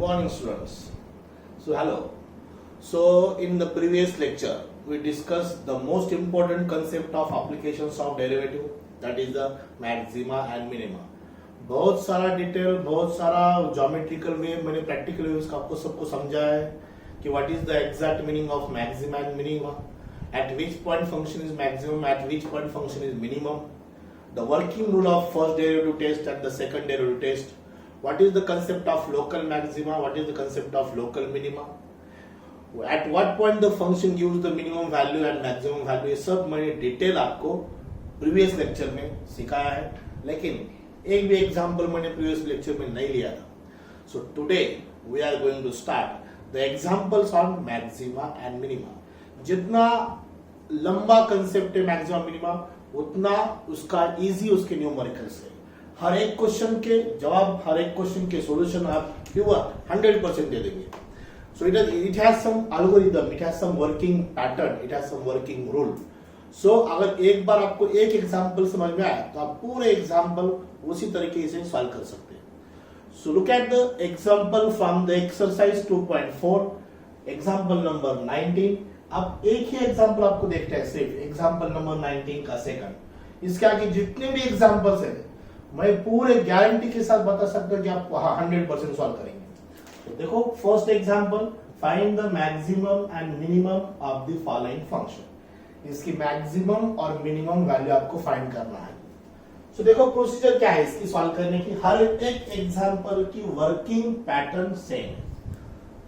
morning, students. So, hello. So, in the previous lecture, we discussed the most important concept of applications of derivative, that is the maxima and minima. बहुत सारा detail, बहुत सारा geometrical वे, मैंने practical way आपको सबको समझाया है कि what is the exact meaning of maxima and minima, eight which point function is maximum, eight which point function is minimum, the working rule of first derivative test and the second derivative test, what is the concept of local maxima, what is the concept of local minima, at what point the function gives the minimum value and maximum value, ये सब मैंने detail आपको previous lecture में सिखाया है, लेकिन एक भी एग्जांपल मैंने प्रीवियस लेक्चर में नहीं लिया था. So today we are going to start the examples on maxima and minima. जितना लंबा कंसेप्ट है मैक्सिमा मिनिमा, उतना उसका इजी उसके न्यूमेरिकल्स है. हर एक क्वेश्चन के जवाब, हर एक क्वेश्चन के सॉल्यूशन आप 100% दे देंगे. So it has some algorithm, it has some working pattern, it has some working rule. So अगर एक बार आपको एक एग्जांपल समझ में आया तो आप पूरे एग्जांपल उसी तरीके से सॉल्व कर सकते हैं. So look at the example from the exercise 2.4, example number 19. अब एक ही एग्जांपल आपको देखते हैं, सिर्फ एग्जांपल नंबर 19 का सेकंड. इसके आगे जितने भी एग्जांपल्स हैं मैं पूरे गारंटी के साथ बता सकता हूं कि आप 100% सॉल्व करेंगे. तो देखो first example, find the maximum and minimum of the following function. इसकी मैक्सिमम और मिनिमम वैल्यू आपको फाइंड करना है. सो देखो प्रोसीजर क्या है इसकी सॉल्व करने की. हर एक एग्जांपल की वर्किंग पैटर्न सेम है.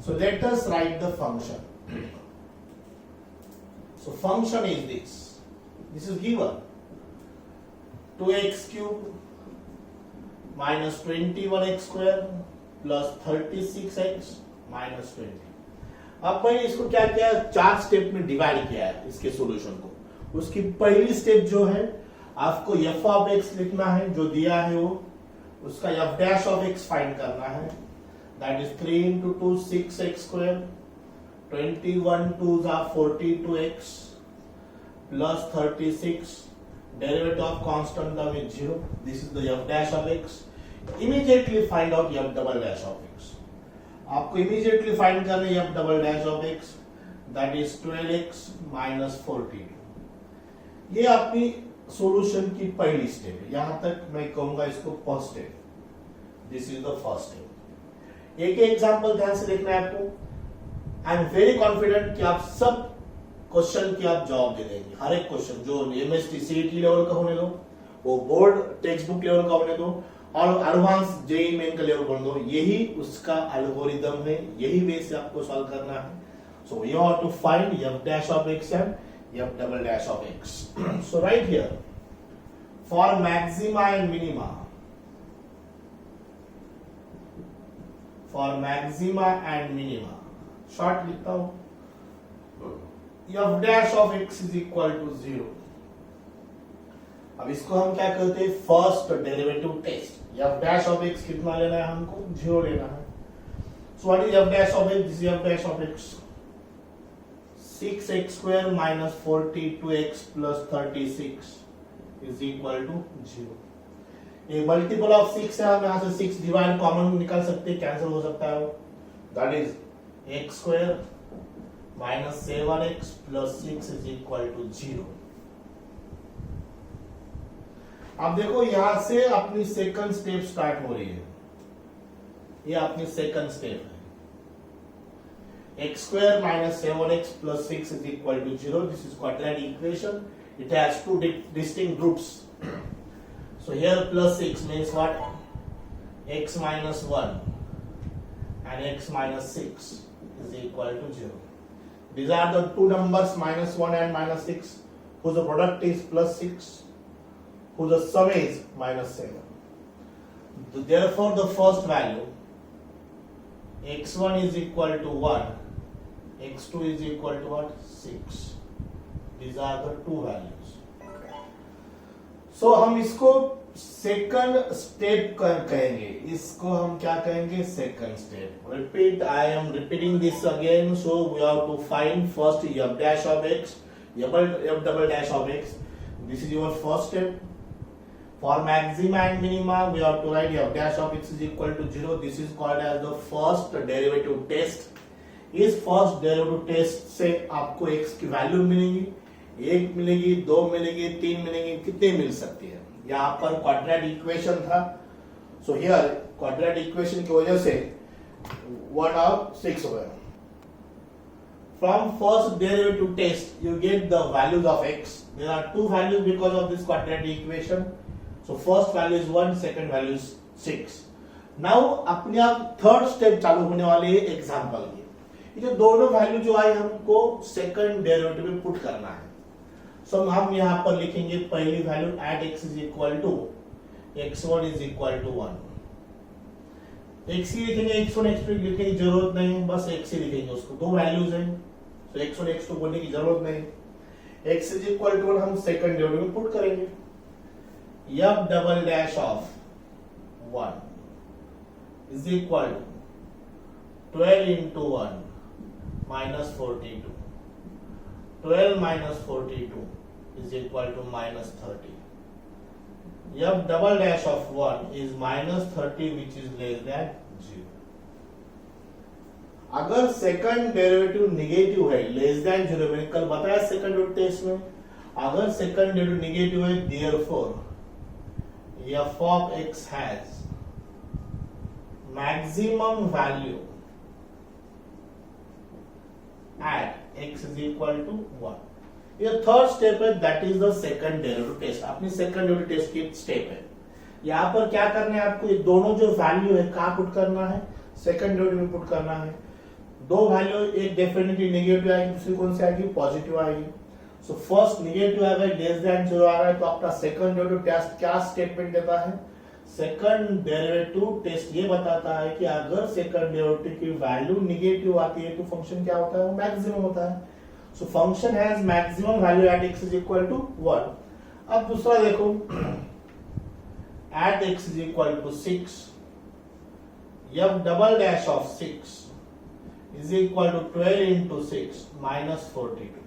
So let us right the function. So function is this. This is given 2x cube minus 21x square plus 36x minus 20. अब मैंने इसको क्या किया, चार स्टेप में डिवाइड किया है इसके सॉल्यूशन को. उसकी पहली स्टेप जो है आपको f ऑफ x लिखना है, जो दिया है वो. उसका f dash of x find करना है. That is 3 into 2 6x square, 21 2s are 42x plus 36, derivative of constant term is 0. This is the f dash of x. Immediately find out f double dash of x. आपको immediately find करना है f double dash of x, that is 12x minus 42. ये आपकी solution की पहली step है. यहां तक मैं कहूंगा इसको first step. This is the first step. एक एग्जांपल ध्यान से देखना है आपको. आई एम वेरी कॉन्फिडेंट कि आप सब क्वेश्चन की आप जवाब दे देंगे. हर एक क्वेश्चन जो एमएसटी सीईटी लेवल का होने दो, वो बोर्ड टेक्स्ट बुक लेवल का होने दो, और एडवांस जेईई मेन का लेवल होने दो, यही उसका एल्गोरिथम है, यही वे से आपको सॉल्व करना है. So you have to find f dash of x and f double dash of x. So right here for maxima and minima, for maxima and minima short लिखता हूं, f dash of x is equal to 0. अब इसको हम क्या करते हैं, first derivative test. f dash of x कितना लेना है हमको, 0 लेना है. So what is f dash of x, this is f dash of x. 6x square minus 42x plus 36 is equal to 0. ये मल्टीपल ऑफ 6 है, हम यहां से 6 डिवाइड कॉमन निकाल सकते हैं, कैंसिल हो सकता है वो. That is x square minus 7x plus 6 is equal to 0. अब देखो यहां से अपनी सेकंड स्टेप स्टार्ट हो रही है. ये अपनी सेकंड स्टेप है. x square minus 7x plus 6 is equal to 0. This is quadratic equation. It has two distinct roots. So here plus 6 means what? X minus 1 and x minus 6 is equal to 0. These are the two numbers minus 1 and minus 6 whose product is plus 6, whose sum is minus 7. Therefore the first value x1 is equal to 1, x2 is equal to what? 6. These are the two values. So हम इसको second step कहेंगे. इसको हम क्या कहेंगे, second step. Repeat, I am repeating this again. So we have to find first f dash of x, f double dash of x. This is your first step. For maxima and minima, we have to write f dash of x is equal to 0. This is called as the first derivative test. इस first derivative test से आपको x की value मिलेगी, 1 मिलेगी, 2 मिलेगी, 3 मिलेगी, कितने मिल सकती है। यहाँ पर क्वाड्रेटिक इक्वेशन था, सो हियर क्वाड्रेटिक इक्वेशन की वजह से 1/6 हो गया। From first derivative test, you get the values of x. There are two values because of this quadratic equation. So first value is 1, second value is 6. Now अपने आप third step चालू होने वाले है एग्जाम्पल की। ये जो दोनों वैल्यू जो आए हमको सेकंड डेरिवेटिव में पुट करना है। सो हम यहाँ पर लिखेंगे पहली value at x is equal to x1 is equal to 1। x ही लिखेंगे, x1 x2 लिखने की जरूरत नहीं है, बस x ही लिखेंगे, उसको दो वैल्यूज हैं, तो x1 x2 बोलने की जरूरत नहीं। x इज इक्वल टू 1 हम सेकंड डेरिवेटिव में पुट करेंगे। f double dash of 1 is equal to 12 into 1 minus 42. 12 minus 42 is equal to minus 30. f double dash of 1 is minus 30 which is less than 0. अगर second derivative negative है, less than 0, मैंने कल बताया second derivative test में, अगर second derivative negative है, therefore f of x has maximum value at x is equal to 1. ये third step है, that is the second derivative test. अपनी सेकंड डेरिवेटिव टेस्ट की स्टेप है। यहाँ पर क्या करना है आपको, ये दोनों जो वैल्यू है कहाँ पुट करना है, सेकंड डेरिवेटिव में पुट करना है। दो वैल्यू, एक डेफिनेटली नेगेटिव आएगी, दूसरी कौन सी आएगी, पॉजिटिव आएगी। सो फर्स्ट नेगेटिव आएगा, लेस देन 0 आ रहा है, तो आपका सेकंड डेरिवेटिव टेस्ट क्या स्टेटमेंट देता है, सेकंड डेरिवेटिव टेस्ट ये बताता है कि अगर सेकंड डेरिवेटिव की वैल्यू नेगेटिव आती है तो फंक्शन क्या होता है, वो मैक्सिमम होता है। So function has maximum value at x is equal to 1। अब दूसरा देखो, at x is equal to 6, f double dash of 6 is equal to 12 into 6 minus 42.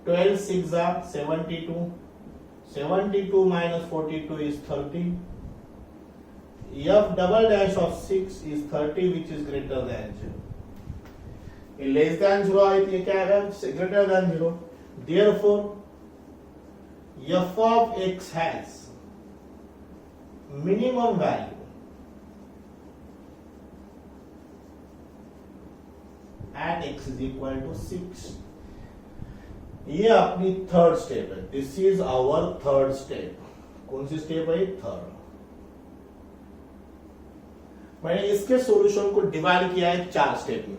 12 6 are 72. 72 minus 42 is 30. f double dash of 6 is 30 which is greater than 0. ये less than 0 आई थी, क्या है, greater than 0. Therefore f of x has minimum value at x is equal to 6. ये अपनी third step है, this is our third step. कौन सी step है, थर्ड। मैंने इसके सॉल्यूशन को डिवाइड किया है 4 स्टेप में।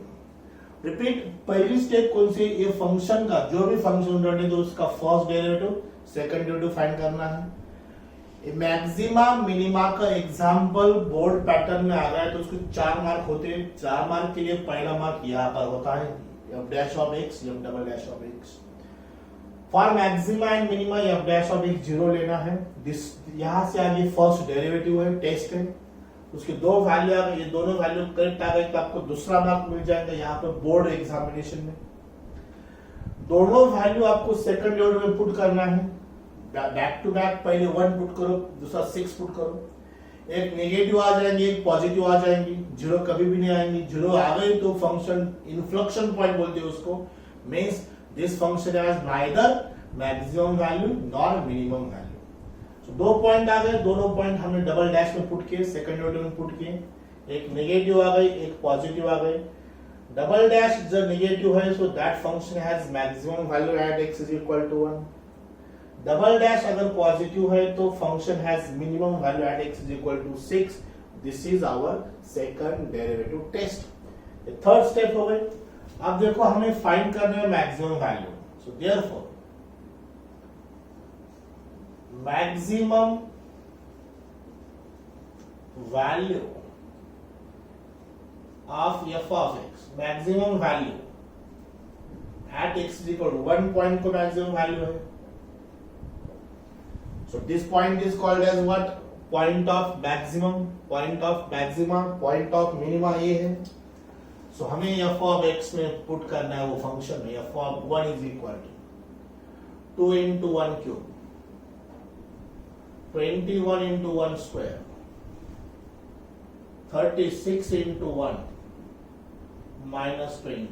रिपीट, पहली स्टेप कौन सी, ये फंक्शन का जो भी फंक्शन रहे तो उसका first derivative second derivative find करना है। मैक्सिमा मिनिमा का एग्जांपल बोर्ड पैटर्न में आ गया है, तो उसको 4 मार्क होते हैं। 4 मार्क के लिए पहला मार्क यहाँ पर होता है, f dash of x, f double dash of x। For maxima and minima f dash of x 0 लेना है। दिस यहाँ से आगे फर्स्ट डेरिवेटिव है, टेस्ट है, उसके दो वैल्यू आ गए, ये दोनों वैल्यू करेक्ट आ गए तो आपको दूसरा मार्क मिल जाएगा यहाँ पर बोर्ड एग्जामिनेशन में। दोनों वैल्यू आपको सेकंड डेरिवेटिव में पुट करना है, बैक टू बैक। पहले 1 पुट करो, दूसरा 6 पुट करो। एक नेगेटिव आ जाएंगे, एक पॉजिटिव आ जाएंगी, 0 कभी भी नहीं आएंगी। 0 आ गई तो फंक्शन इन्फ्लेक्शन पॉइंट बोलते हैं उसको, means this function has neither maximum value nor minimum value. So 2 point आ गए, दोनों पॉइंट हमने डबल डैश में पुट किए, सेकंड डेरिवेटिव में पुट किए। एक नेगेटिव आ गई, एक पॉजिटिव आ गई। डबल डैश जब नेगेटिव है, so that function has maximum value at x is equal to 1। Double dash अगर पॉजिटिव है तो function has minimum value at x is equal to 6। This is our second derivative test. ये third step हो गई। अब देखो हमें find करना है maximum value. So therefore maximum value of f of x, maximum value at x is equal to 1 point को maximum value है। So this point is called as what? Point of maximum, point of maxima, point of minima ये है। So हमें f of x में put करना है वो function में, f of 1 is equal to 2 into 1 cube 21 into 1 square, 36 into 1 minus 20,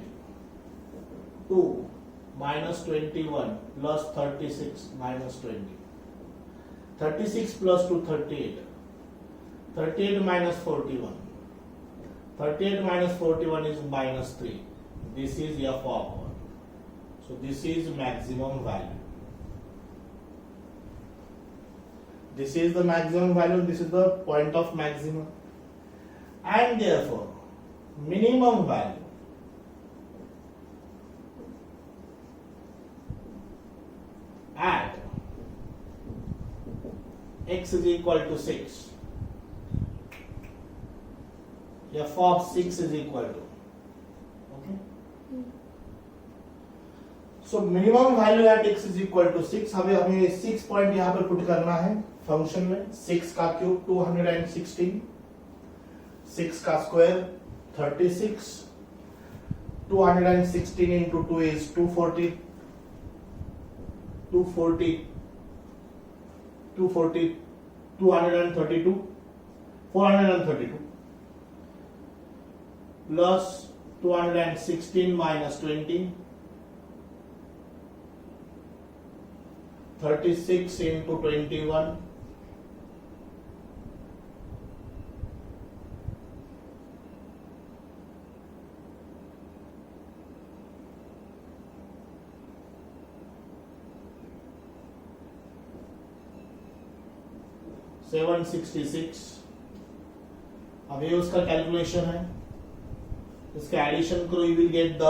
2 minus 21 plus 36 minus 20, 36 plus 2 38, 38 minus 41, 38 minus 41 is minus 3. This is f of 1. So this is maximum value. This is the maximum value, this is the point of maximum, and therefore minimum value at x is equal to 6, f of 6 is equal to, okay, so minimum value at x is equal to 6. हमें 6 point यहाँ पर put करना है function में. 6 का cube 216, 6 का square 36, 216 into 2 is 240, 232, 432 plus 216 minus 20, 36 into 21, 766. अब ये उसका कैलकुलेशन है, इसका एडिशन करो, you will get the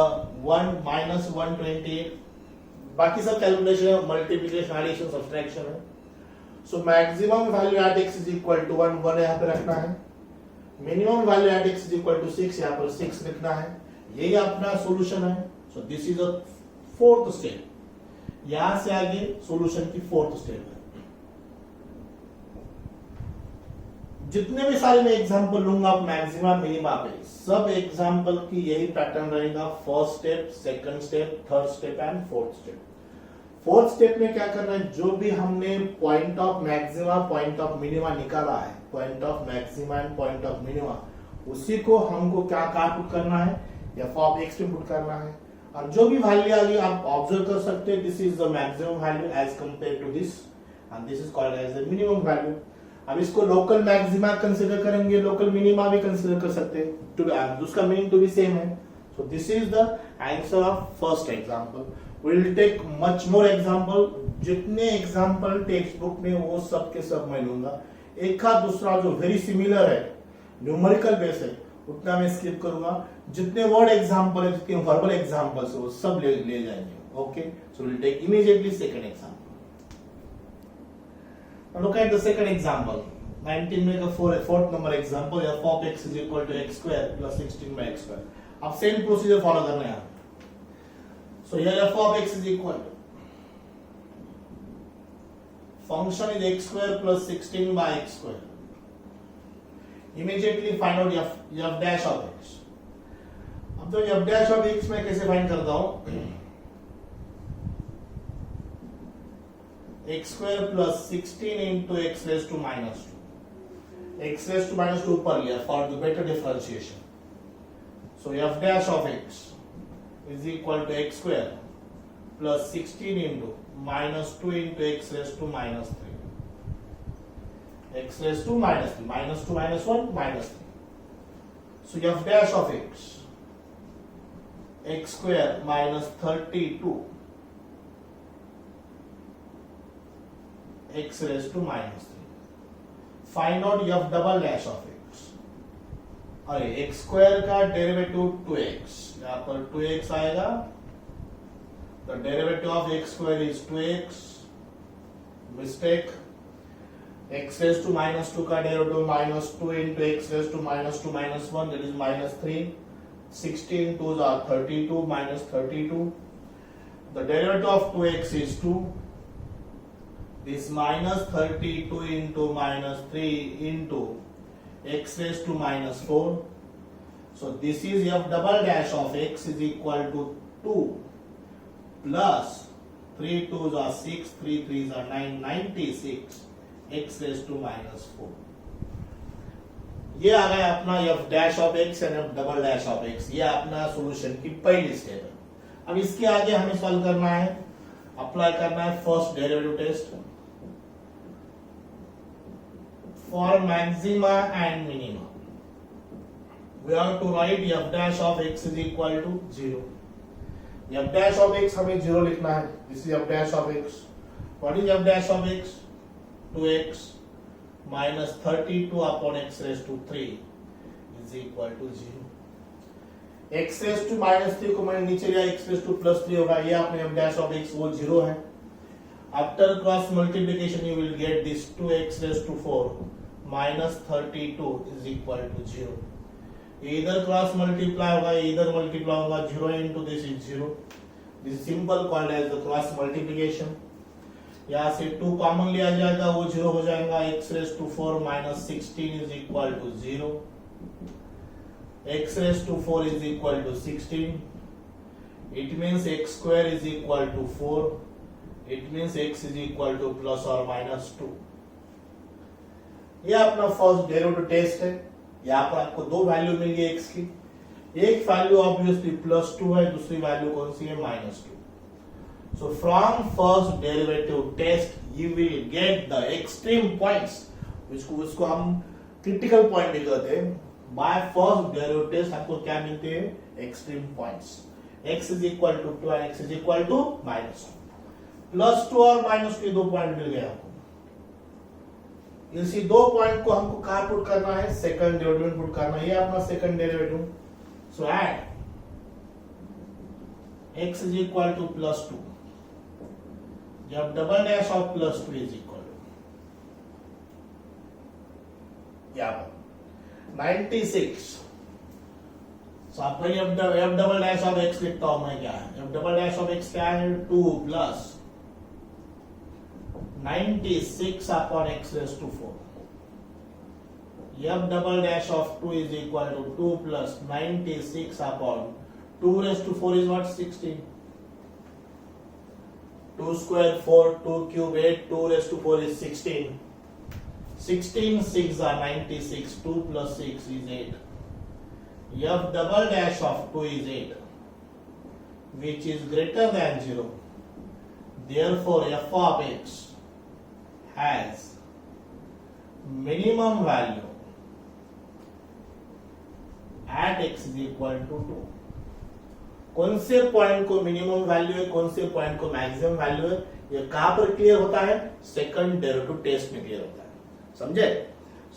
1 minus 128. बाकी सब कैलकुलेशन है, मल्टीप्लिकेशन, एडिशन, सब्सट्रैक्शन है. So maximum value at x is equal to 1, 1 यहाँ पे रखना है. Minimum value at x is equal to 6, यहाँ पर 6 लिखना है. यही अपना सॉल्यूशन है. So this is a fourth step. यहां से आगे सॉल्यूशन की फोर्थ स्टेप है. जितने भी सारे मैं एग्जांपल लूंगा मैक्सिमा मिनिमा पे, सब एग्जांपल की यही पैटर्न रहेगा. First step, second step, third step and fourth step. Fourth step में क्या करना है, जो भी हमने point of maxima, point of minima निकाला है, point of maxima and point of minima, उसी को हमको क्या पुट करना है, एफ ऑफ एक्स में पुट करना है. और जो भी वैल्यू आ गई आप ऑब्जर्व कर सकते हैं, this is the maximum value as compare to this, and this is called as the minimum value. अब इसको लोकल मैक्सिमा कंसीडर करेंगे, लोकल मिनिमा भी कंसीडर कर सकते हैं, उसका मीनिंग टू बी सेम है. So this is the answer of first example. We will take much more example. जितने एग्जांपल टेक्स्ट बुक में वो सब के सब मैं लूंगा. एक का दूसरा जो वेरी सिमिलर है, न्यूमेरिकल बेस है, उतना मैं स्किप करूंगा. जितने वर्ड एग्जांपल है, जितने वर्बल एग्जांपल्स है, वो सब ले जाएंगे. Okay, so will take immediately second example. Now look at the second example. 19 में का fourth number example, f of x is equal to x square plus 16 by x square. अब सेम प्रोसीजर फॉलो करना है. So here f of x is equal to function is x square plus 16 by x square. Immediately find out f dash of x. अब तो f dash of x मैं कैसे find करता हूं, x square plus 16 into x raised to minus 2. x raised to minus 2 ऊपर लिया for the better differentiation. So f dash of x is equal to x square plus 16 into minus 2 into x raised to minus 3. x raised to minus 3. Minus 2 minus 1 minus 3. So f dash of x square minus 32 x raised to minus 3. Find out f double dash of x. अरे x square का derivative 2x, यहाँ पर 2x आएगा. The derivative of x square is 2x. Mistake. x raised to minus 2 का derivative minus 2 into x raised to minus 2 minus 1, that is minus 3. 16 2s are 32 minus 32. The derivative of 2x is 2. This minus 32 into minus 3 into x raised to minus 4. So this is f double dash of x is equal to 2 plus 3 2s are 6, 3 3s are 9, 96 x raise to -4। ये आ गया अपना f dash of x and f double dash of x। ये अपना solution की पहली step है। अब इसके आगे हमें सॉल्व करना है, अप्लाई करना है first derivative test for maxima and minima. We have to write f dash of x is equal to 0। f dash of x हमें 0 लिखना है। This is f dash of x। What is f dash of x? 2x minus 32 upon x raised to 3 is equal to 0। x raised to -3 को मैंने नीचे लिया, x raised to +3 होगा। ये आपने f dash of x वो 0 है। After cross multiplication you will get this 2x raised to 4 minus 32 is equal to 0। ये इधर क्रॉस मल्टीप्लाई होगा, ये इधर मल्टीप्लाई होगा, 0 into this is 0। This is simple called as the cross multiplication। यहाँ से 2 कॉमन लिया जाएगा, वो 0 हो जाएगा। x raise to 4 minus 16 is equal to 0। x raise to 4 is equal to 16। It means x square is equal to 4। It means x is equal to plus और minus 2। ये अपना फर्स्ट डेरिवेटिव टेस्ट है। यहाँ पर आपको दो value मिल गई x की। एक वैल्यू ऑब्वियसली +2 है, दूसरी वैल्यू कौन सी है? -2। So from first derivative test you will get the extreme points, उसको हम critical point भी कहते हैं। By first derivative test आपको क्या मिलते हैं? Extreme points। x is equal to 2 and x is equal to -2। +2 और -2 दो पॉइंट मिल गए आपको। इसी दो पॉइंट को हमको कहाँ पुट करना है? सेकंड डेरिवेटिव पुट करना है। ये अपना second derivative. So add x is equal to +2। जब double dash of +2 is equal यहाँ पर 96। सो आपका f double dash of x लिखता हूं मैं। क्या है f double dash of x? क्या है? 2 plus 96 upon x raise to 4। f double dash of 2 is equal to 2 plus 96 upon 2 raise to 4 is what? 16। 2 square 4, 2 cube 8, 2 raised to 4 is 16। 16 6 are 96, 2 plus 6 is 8। f double dash of 2 is 8, which is greater than 0। Therefore f of x has minimum value at x is equal to 2। कौन से point को minimum value है, कौन से point को maximum value है, ये कहां पर क्लियर होता है? सेकंड डेरिवेटिव टेस्ट में क्लियर होता है। समझे?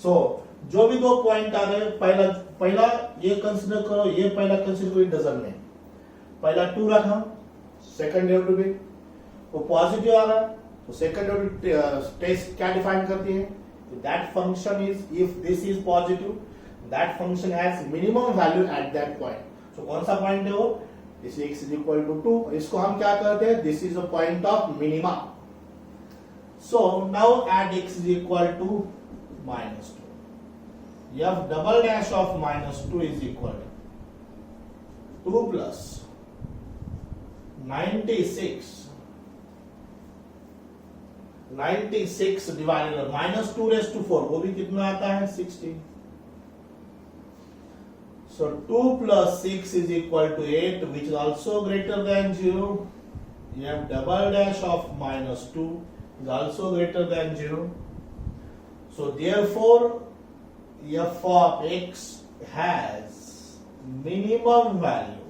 सो जो भी दो पॉइंट आ गए, पहला ये कंसीडर करो, ये पहला कंसीडर करो डजन में। पहला 2 रखा, सेकंड डेरिवेटिव भी वो पॉजिटिव आ रहा, तो सेकंड डेरिवेटिव टेस्ट क्या डिफाइन करती है? That function is, if this is positive, that function has minimum value at that point. So कौन सा पॉइंट है वो? This x is equal to 2। इसको हम क्या कहते हैं? This is a point of minima। So now add x is equal to -2। f double dash of -2 is equal to 2 plus 96 divided -2 raised to 4, वो भी कितना आता है? 16। So 2 plus 6 is equal to 8, which is also greater than 0। f double dash of -2 is also greater than 0। So therefore f of x has minimum value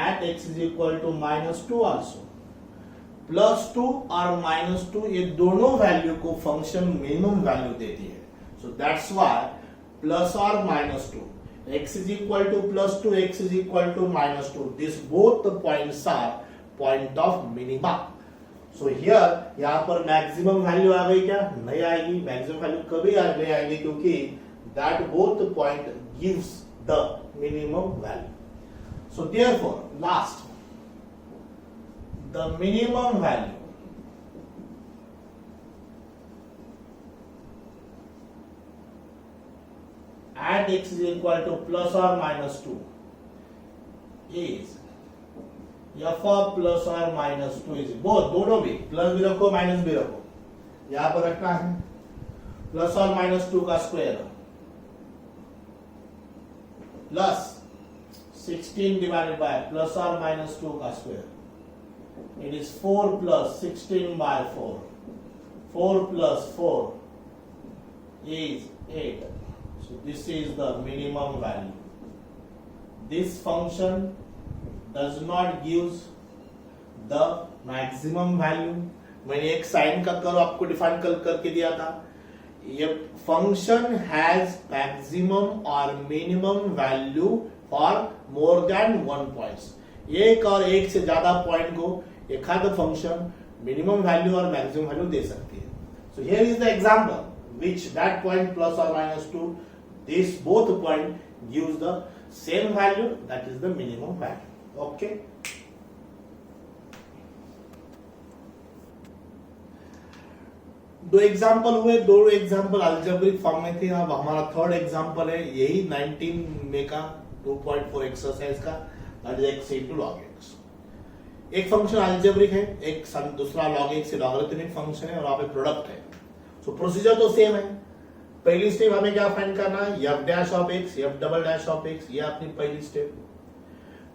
at x is equal to -2 also। +2 और -2 ये दोनों value को function minimum value देती है। So that's why plus or -2, x is equal to +2, x is equal to -2, this both the points are point of minima। So here यहाँ पर maximum value आ गई क्या? नहीं आएगी। मैक्सिमम वैल्यू कभी नहीं आएगी, क्योंकि that both point gives the minimum value। So therefore last, the minimum value at x is equal to plus or minus 2 is F of plus और माइनस टू इज बोथ, दोनों भी plus भी रखो minus भी रखो, यहां पर रखना है प्लस और माइनस टू का square plus 16 divided by plus और माइनस टू का square, it is 4 plus 16 by 4, 4 plus 4 is 8, so this is the minimum value. This function does not gives the maximum value. मैंने एक sign का curve आपको define करके दिया था, ये फंक्शन हैज मैक्सिमम और minimum value for more than 1 points, एक और एक से ज्यादा पॉइंट को एक आध फंक्शन मिनिमम वैल्यू और मैक्सिमम वैल्यू दे सकती है. So here is the example which that point plus और minus 2, this both point gives the same value, that is the minimum value. Okay, दो एग्जांपल हुए, दो एग्जांपल अलजेब्रिक फॉर्म में थे. अब हमारा थर्ड एग्जांपल है यही 19 में का 2.4 एक्सरसाइज का, that is x into log x. एक फंक्शन अलजेब्रिक है, एक दूसरा log x से लॉगरिथमिक फंक्शन है और वहां पे प्रोडक्ट है. सो प्रोसीजर तो सेम है. पहली स्टेप हमें क्या फाइंड करना है, f dash of x, f double dash of x, ये अपनी पहली स्टेप.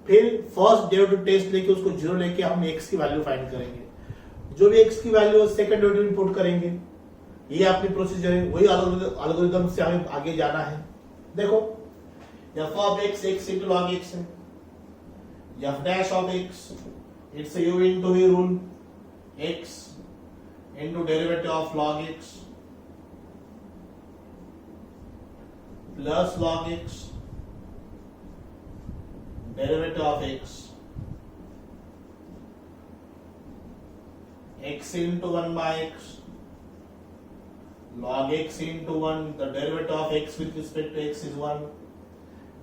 फिर फर्स्ट डेरिवेटिव टेस्ट लेके उसको जीरो लेके हम x की वैल्यू फाइंड करेंगे, जो भी x की वैल्यू है सेकंड डेरिवेटिव इनपुट करेंगे. ये अपनी प्रोसीजर है, वही एल्गोरिथम से हमें आगे जाना है. देखो f of x x into log x है, f dash of x it's a u into v rule, x into derivative of log x plus log x derivative of x, x into 1 by x log x into 1, the derivative of x with respect to x is 1,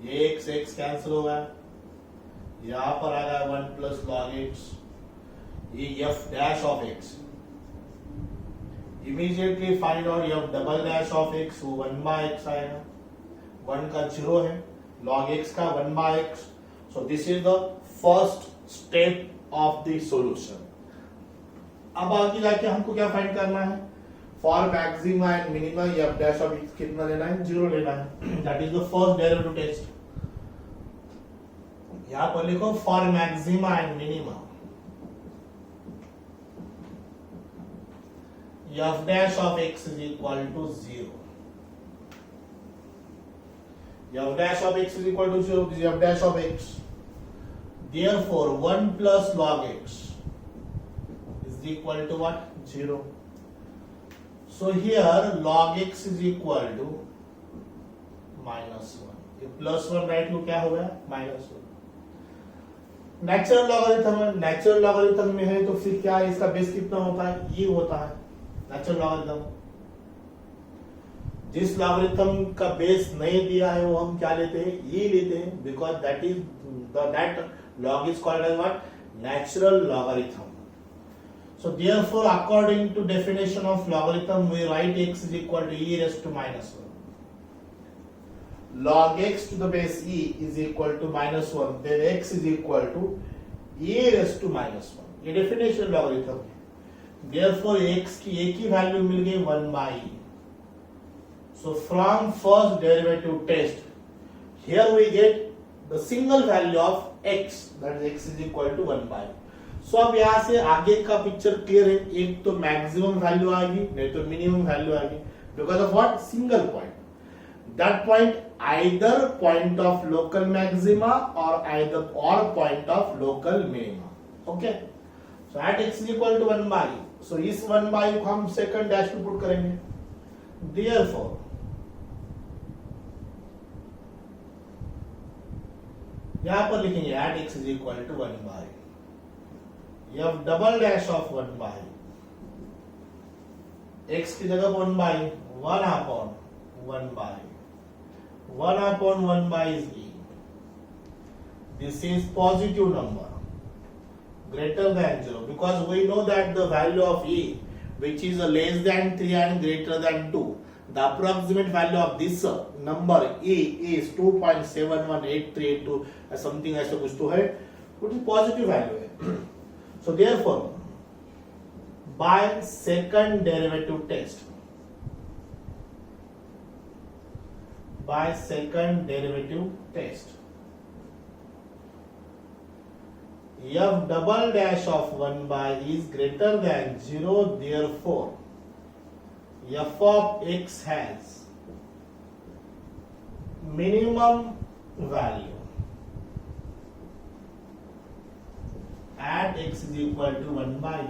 ये x cancel होगा, यहां पर आ गया 1 plus log x, ये f dash of x. Immediately find out f double dash of x, वो 1 by x आएगा, 1 का 0 है, log x का 1 by x. So this is the first step of the solution. अब आगे जाके हमको क्या फाइंड करना है, for maxima and minima f dash of x कितना लेना है, 0 लेना है. That is the first derivative test. यहां पर लिखो for maxima and minima f dash of x is equal to 0. f dash of x is equal to 0, this is f dash of x. Therefore 1 plus log x is equal to what, 0. So here log x is equal to -1. ये +1 right को क्या हो गया, -1. Natural logarithm है, natural logarithm में है तो फिर क्या है, इसका बेस कितना होता है, ये होता है नेचुरल लॉगरिथम. जिस लॉगरिथम का बेस नहीं दिया है वो हम क्या लेते हैं, ये लेते हैं, because that is that log is called as what, natural logarithm. So therefore according to definition of logarithm we write x is equal to e raised to -1. Log x to the base e is equal to -1, then x is equal to e raised to -1. ये definition logarithm है. Therefore x की एक ही value मिल गई 1 by e. So from first derivative test, here we get the single value of x, that is x is equal to 1 by. So अब यहाँ से आगे का पिक्चर क्लियर है. एक तो मैक्सिमम वैल्यू आएगी, नहीं तो मिनिमम वैल्यू आएगी, because of what, single point. That point either point of local maxima or either or point of local minima. Okay, so at x is equal to 1 by, so इस 1 by को हम second dash पे put करेंगे. Therefore यहां पर लिखेंगे at x is equal to 1 by f double dash of 1 by x की जगह 1 by 1 upon 1 by 1 upon 1 by is e. This is positive number greater than 0, because we know that the value of e, which is less than 3 and greater than 2, the approximate value of this number e is 2.718382 something ऐसा कुछ तो है. क्योंकि positive value है। So therefore by second derivative test, by second derivative test, f double dash of 1 by is greater than 0, therefore f of x has minimum value at x is equal to 1 by।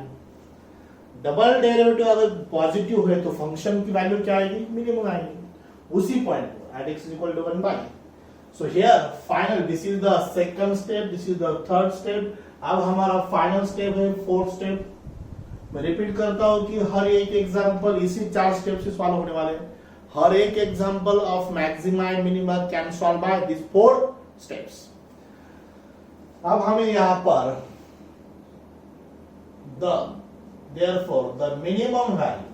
Double derivative अगर positive है तो function की value क्या आएगी, minimum आएगी उसी point पर at x is equal to 1 by। So here final, this is the second step, this is the third step। अब हमारा फाइनल स्टेप है फोर्थ स्टेप। मैं रिपीट करता हूं कि हर एक एग्जांपल इसी 4 स्टेप से सॉल्व होने वाले हैं। हर एक example of maxima and minima can solve by this 4 steps. अब हमें यहां पर therefore the minimum value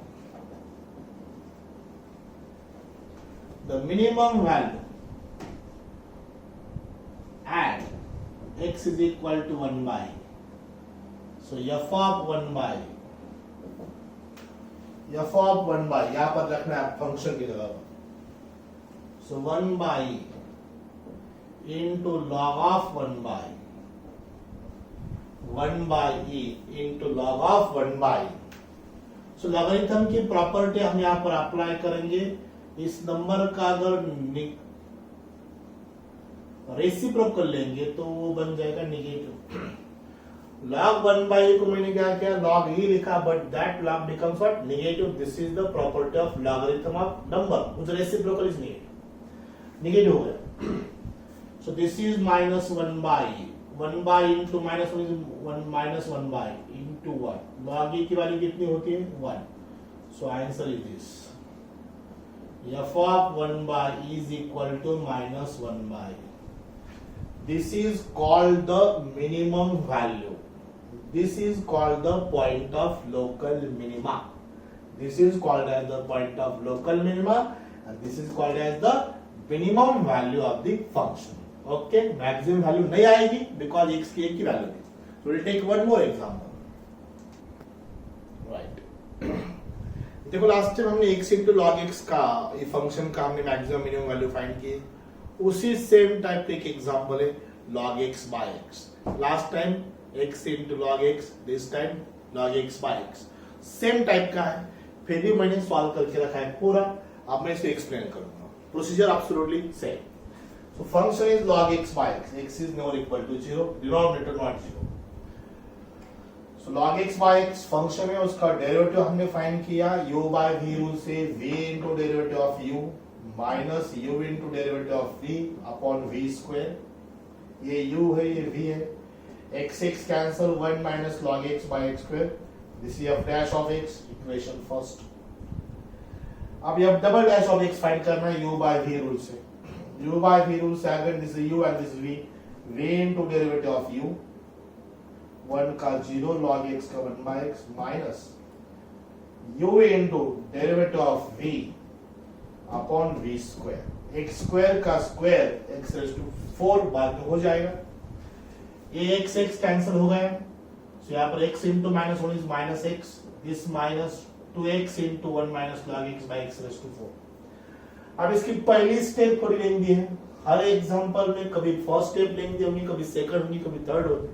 at x is equal to 1 by, so f of 1 by यहां पर रखना है फंक्शन की जगह। सो 1 by into log of 1 by e into log of 1 by। So logarithm की प्रॉपर्टी हम यहां पर अप्लाई करेंगे। इस नंबर का अगर रेसिप्रोकल लेंगे तो वो बन जाएगा नेगेटिव। log 1 by को मैंने क्या किया, log e लिखा, but that log becomes what, negative. This is the property of logarithm of number which reciprocal is negative हो गया। सो this is -1 by 1 by into -1 is 1 by into 1। log e की value कितनी होती है, 1। So answer is this, f of 1 by is equal to -1 by। This is called the minimum value. This is called the point of local minima. This is called as the point of local minima, and this is called as the minimum value of the function. Okay, maximum value नहीं आएगी because x की एक की value है। So we'll take one more example. Right. देखो last time हमने x into log x का ये फंक्शन का हमने मैक्सिमम मिनिमम वैल्यू फाइंड की। उसी सेम टाइप का एक एग्जांपल है log x by x। Last time x into log x, this time log x by x। Same type का है, फिर भी मैंने सॉल्व करके रखा है पूरा। अब मैं इसको एक्सप्लेन करूंगा। Procedure absolutely same. So function is log x by x, x is never equal to 0, denominator not 0। So log x by x function है, उसका डेरिवेटिव हमने फाइंड किया u by v रूल से, v into derivative of u minus u into derivative of v upon v square. ये u है, ये v है, x cancel, 1 minus log x by x square। This is f dash of x, equation first. अब f double dash of x find करना है u by v rule से। u by v rule से अगर this u and this v into derivative of u, 1 का 0, log x का 1 by x minus u into derivative of v upon v square. x square का square x raised to 4 बाद में हो जाएगा। ये x कैंसिल हो गया। सो यहाँ पर x into -1 is -x, this minus 2x into 1 minus log x by x raised to 4। अब इसकी पहली स्टेप थोड़ी लेंगी है। हर एग्जांपल में कभी फर्स्ट स्टेप लेंगे होंगी, कभी सेकंड होंगी, कभी थर्ड होगी।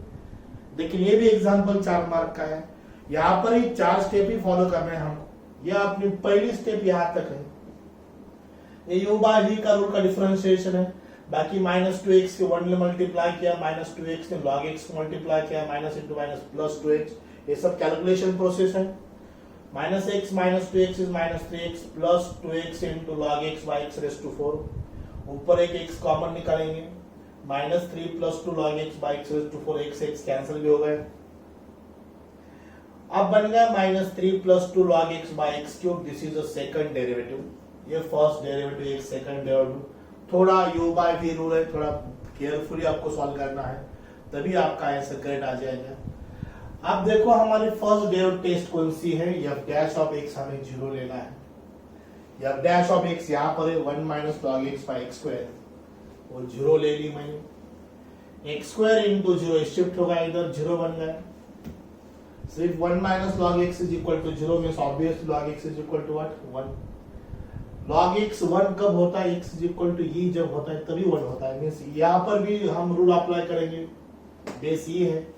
लेकिन ये भी एग्जांपल 4 मार्क का है। यहाँ पर ही 4 स्टेप ही फॉलो करना है हमको। यह अपनी पहली स्टेप यहाँ तक है। ये u by v का रूल का डिफरेंशिएशन है। बाकी -2x के 1 ने मल्टीप्लाई किया, -2x ने log x को मल्टीप्लाई किया, minus into minus plus 2x, ये सब कैलकुलेशन प्रोसेस है। -x minus 2x is -3x plus 2x into log x by x raised to 4। ऊपर एक x कॉमन निकालेंगे, -3 plus 2 log x by x raised to 4, x cancel भी हो गए। अब बन गया -3 plus 2 log x by x cube। This is a second derivative, ये फर्स्ट डेरिवेटिव, एक सेकंड डेरिवेटिव। थोड़ा u by v रूल है, थोड़ा केयरफुली आपको सॉल्व करना है, तभी आपका आंसर करेक्ट आ जाएगा। अब देखो हमारी फर्स्ट डेरिवेटिव टेस्ट कौन सी है, f डैश ऑफ x हमें 0 लेना है। f डैश ऑफ x यहाँ पर है 1 minus log x by x square, वो 0 ले ली मैंने। X square into zero shift होगा इधर, जीरो बन गया। सिर्फ 1 minus log x is equal to zero means obviously log x is equal to what 1। Log x 1 कब होता है, x is equal to e जब होता है तभी 1 होता है। मीन्स यहाँ पर भी हम रूल अप्लाई करेंगे, बेस ये है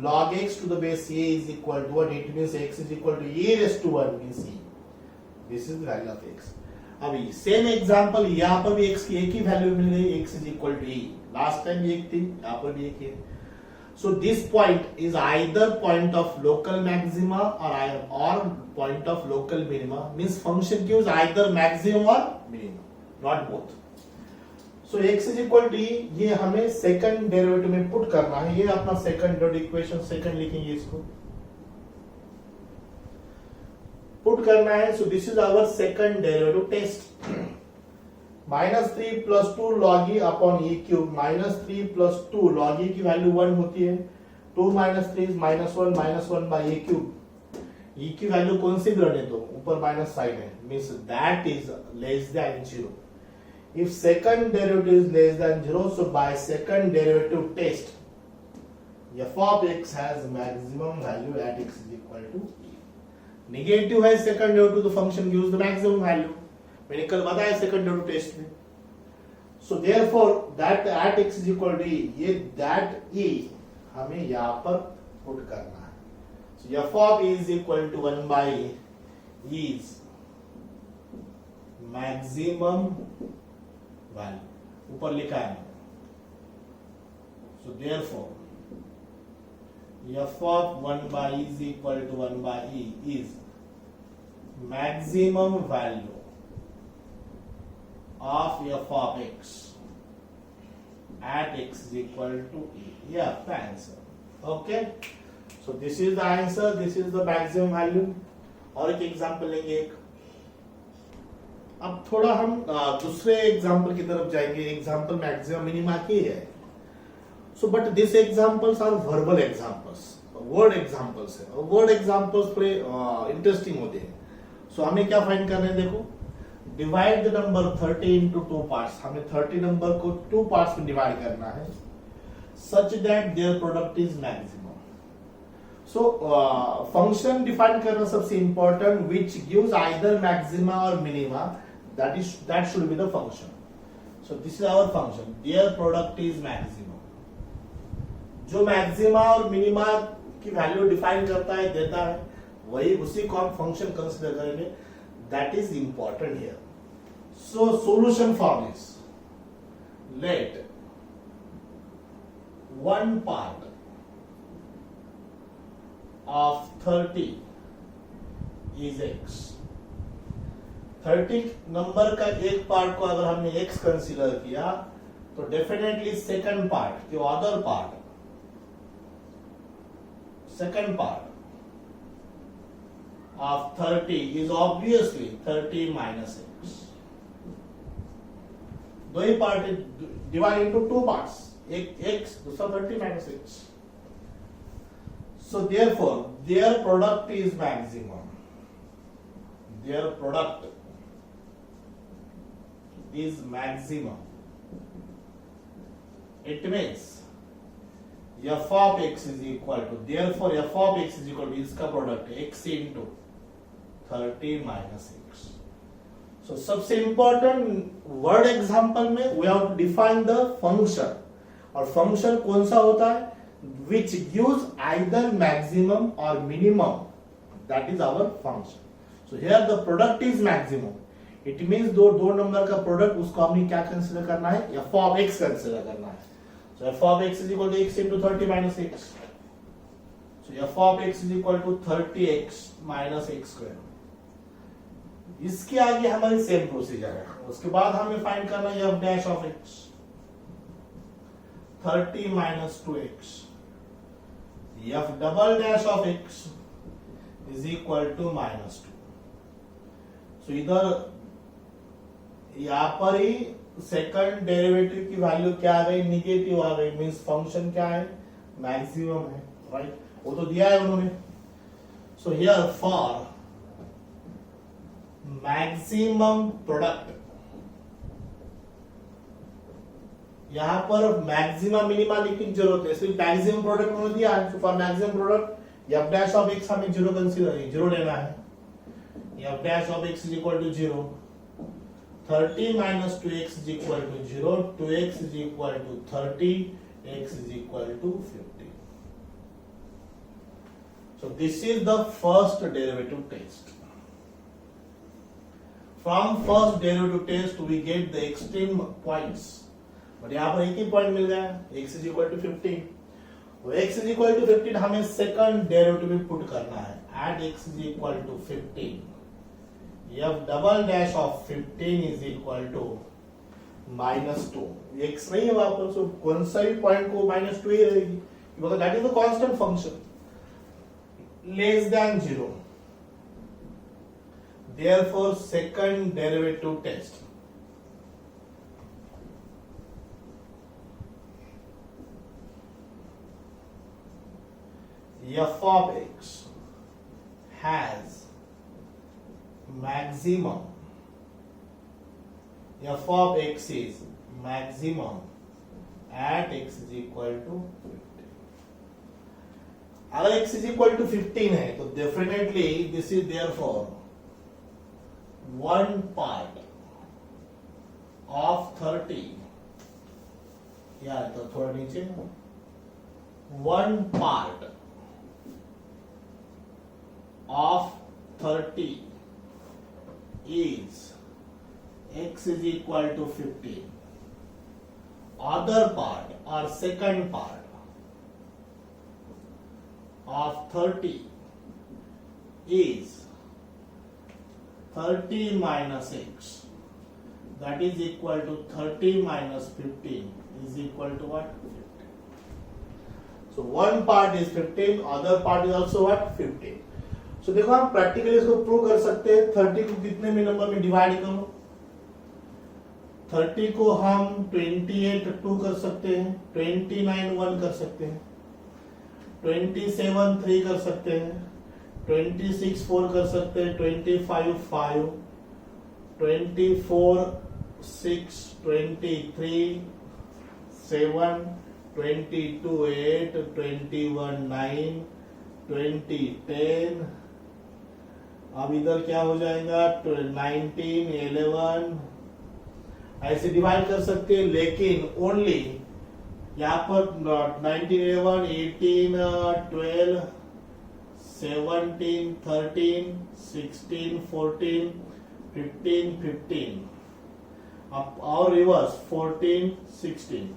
log x to the base a is equal to what, it means x is equal to a raised to 1 means e, this is the value of x। अभी same example यहाँ पर भी x की एक ही value मिल गई, x is equal to e, last time भी एक थी, यहाँ पर भी एक है। So this point is either point of local maxima or point of local minima, means function gives either maximum or minimum, not both। So x is equal to e, ये हमें सेकंड डेरिवेटिव में put करना है। ये अपना second equation second लिखेंगे, इसको put करना है। So this is our second derivative test. -3 + 2 log e upon e cube, -3 + 2 log e की वैल्यू 1 होती है, 2 - 3 is -1 by a cube. e की वैल्यू कौन सी ग्रहण है, तो ऊपर माइनस साइन है, means that is less than 0। If second derivative is less than 0, so by second derivative test, f of x has maximum value at x is equal to e। Negative है second derivative, तो function gives the maximum value। मैंने कल बताया second derivative test में। So therefore that at x is equal to e, ये that e हमें यहाँ पर put करना है। So f of e is equal to 1 by e is maximum value, ऊपर लिखा है। So therefore f of 1 by e is equal to 1 by e is maximum value of f of x at x is equal to e। Yeah, the answer। Okay, so this is the answer, this is the maximum value। और एक example लेंगे एक। अब थोड़ा हम दूसरे example की तरफ जाएंगे। एग्जांपल मैक्सिमम मिनिमा की है। So but this examples are verbal examples, word examples है। वर्ड एग्जांपल्स थोड़े इंटरेस्टिंग होते हैं। सो हमें क्या फाइंड करना है, देखो divide the number 30 into 2 parts. हमें 30 नंबर को 2 पार्ट्स में डिवाइड करना है, such that their product is maximum. So function define करना सबसे important, which gives either maxima और minima, that should be the function। So this is our function, their product is maximum। जो maxima और minima की value define करता है, देता है, वही उसी को हम फंक्शन कंसीडर करेंगे। That is important here. So solution for this, let one part of 30 is x। 30 नंबर का एक पार्ट को अगर हमने x कंसीडर किया, तो डेफिनेटली सेकंड पार्ट जो other part, second part of 30 is obviously 30 minus x। दो ही पार्ट डिवाइड इनटू 2 पार्ट्स, एक x दूसरा 30 minus x। So therefore their product is maximum, their product is maximum। It means f of x is equal to, therefore f of x is equal to इसका product x into 30 minus x। So सबसे important word example में we have to define the function, और function कौन सा होता है, which gives either maximum or minimum, that is our function। So here the product is maximum, it means दो number का product, उसको हमें क्या कंसीडर करना है, f of x कंसीडर करना है। So f of x is equal to x into 30 minus x। So f of x is equal to 30x minus x square। इसके आगे हमारी सेम प्रोसीजर है। उसके बाद हमें फाइंड करना है f dash of x, 30 minus 2x। f double dash of x is equal to minus 2। So इधर यहाँ पर ही सेकंड डेरिवेटिव की वैल्यू क्या आ गई, निगेटिव आ गई, मींस फंक्शन क्या है, मैक्सिमम है, राइट, वो तो दिया है उन्होंने। So here for maximum product यहाँ पर मैक्सिमा मिनिमा लिखने की जरूरत है, सिर्फ मैक्सिमम प्रोडक्ट उन्होंने दिया है। For maximum product f dash of x हमें जीरो कंसीडर जीरो लेना है। F dash of x is equal to zero, 30 minus 2x is equal to 0, 2x is equal to 30, x is equal to 50. So this is the first derivative test. From first derivative test we get the extreme points. But यहाँ पर एक ही point मिल गया, x is equal to 15. x is equal to 15 हमें second derivative में put करना है. Add x is equal to 15. f double dash of 15 is equal to -2. x नहीं है वहां पर, सो कौन सा भी पॉइंट को -2 ही रहेगी, because that is the constant function. Less than 0. Therefore second derivative test. F of x has maximum. F of x is maximum at x is equal to 15. अगर x is equal to 15 है तो definitely this is therefore one part of 30. यार तो थोड़ा नीचे, one part of 30 is x is equal to 15. Other part or second part of 30 is 30 minus x, that is equal to 30 minus 15 is equal to what? 15. So one part is 15, other part is also what? 15. So देखो हम practically इसको prove कर सकते हैं. 30 को कितने में number में डिवाइड करो? 30 को हम 28 2 कर सकते हैं, 29 1 कर सकते हैं, 27 3 कर सकते हैं, 26 4 कर सकते हैं, 25 5, 24 6, 23 7, 22 8, 21 9, 20 10. अब इधर क्या हो जाएगा? 19 11. ऐसे डिवाइड कर सकते हैं, लेकिन ओनली यहाँ पर 19 11 18 12 17 13 16 14 15 15. अब और रिवर्स 14 16.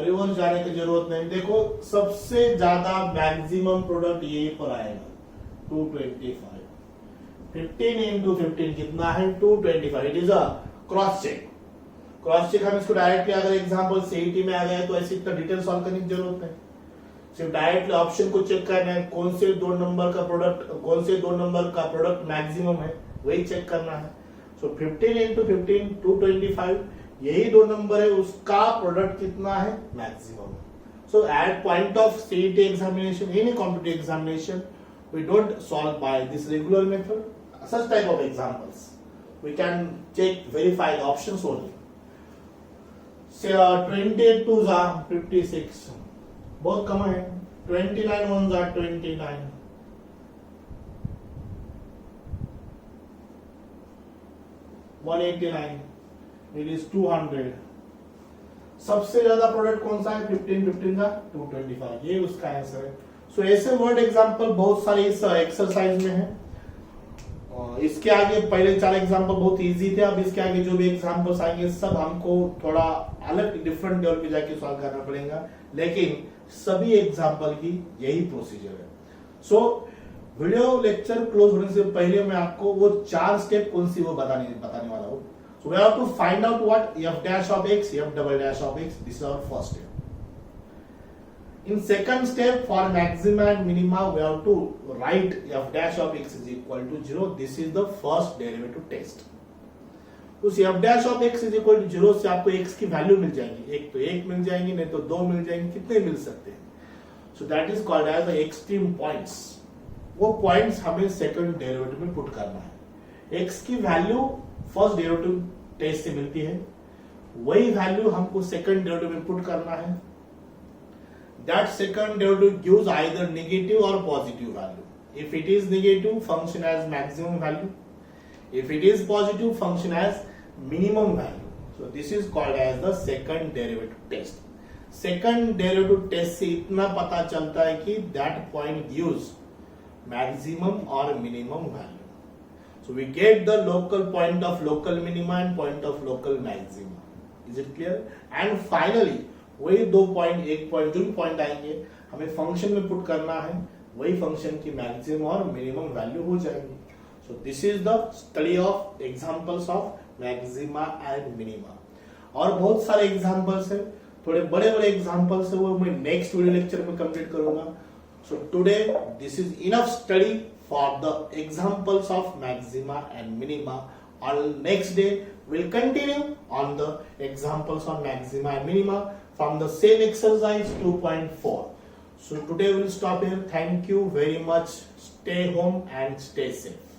रिवर्स जाने की जरूरत नहीं. देखो सबसे ज्यादा मैक्सिमम प्रोडक्ट यही पर आएगा 225. 15 into 15 कितना है? 225. It is a cross check. Cross check हम इसको डायरेक्टली अगर एग्जांपल सीईटी में आ गया तो ऐसे इतना डिटेल सॉल्व करने की जरूरत नहीं. सिर्फ डायरेक्टली ऑप्शन को चेक करना है, कौन से दो नंबर का प्रोडक्ट मैक्सिमम है वही चेक करना है. सो 15 into 15 225, यही दो नंबर है, उसका प्रोडक्ट कितना है? Maximum. So at point of CET examination, any competitive examination, we don't solve by this regular method. Such type of examples we can check, verify the options only. Say 28 2s are 56, बहुत कम है. 29 1s are 29, 189, it is 200. सबसे ज्यादा product कौन सा है? 15 15 का 225. ये उसका आंसर है. सो ऐसे वर्ड एग्जांपल बहुत सारे इस एक्सरसाइज में है. इसके आगे पहले 4 एग्जांपल बहुत इजी थे. अब इसके आगे जो भी एग्जांपल्स आएंगे सब हमको थोड़ा अलग डिफरेंट लेवल पे जाके सॉल्व करना पड़ेगा, लेकिन सभी एग्जांपल की यही प्रोसीजर है. सो वीडियो लेक्चर क्लोज होने से पहले मैं आपको वो 4 स्टेप कौन सी वो बताने वाला हूँ. So we have to find out what f dash of x, f double dash of x. This is आवर फर्स्ट स्टेप. In second step, for maxima and minima, we have to write f dash of x is equal to 0. This is the first derivative test. उस f dash of x is equal to 0 से आपको x की value मिल जाएगी. एक तो 1 मिल जाएंगी, नहीं तो 2 मिल जाएंगी. कितने मिल सकते हैं? So that is called as the extreme points. वो पॉइंट्स हमें सेकंड डेरिवेटिव में पुट करना है. x की वैल्यू फर्स्ट डेरिवेटिव टेस्ट से मिलती है, वही वैल्यू हमको सेकंड डेरिवेटिव में पुट करना है. That second derivative gives either negative or positive value. If it is negative, function as maximum value. If it is positive, function as minimum value. So this is called as the second derivative test. Second derivative test से इतना पता चलता है कि that point gives maximum or minimum value. So we get the local point of local minima and point of local maxima. Is it clear? And finally वही 2 point 1 point जो भी point आएंगे हमें फंक्शन में पुट करना है, वही function की मैक्सिमम और मिनिमम वैल्यू हो जाएंगी. सो this is the study of examples of maxima and minima. और बहुत सारे एग्जांपल्स है, थोड़े बड़े बड़े एग्जांपल्स है, वो मैं नेक्स्ट वीडियो लेक्चर में कंप्लीट करूंगा. So today this is enough study for the examples of maxima and minima. On next day we'll continue on the examples on maxima and minima from the same exercise 2.4. So today we'll stop here. Thank you very much. Stay home and stay safe.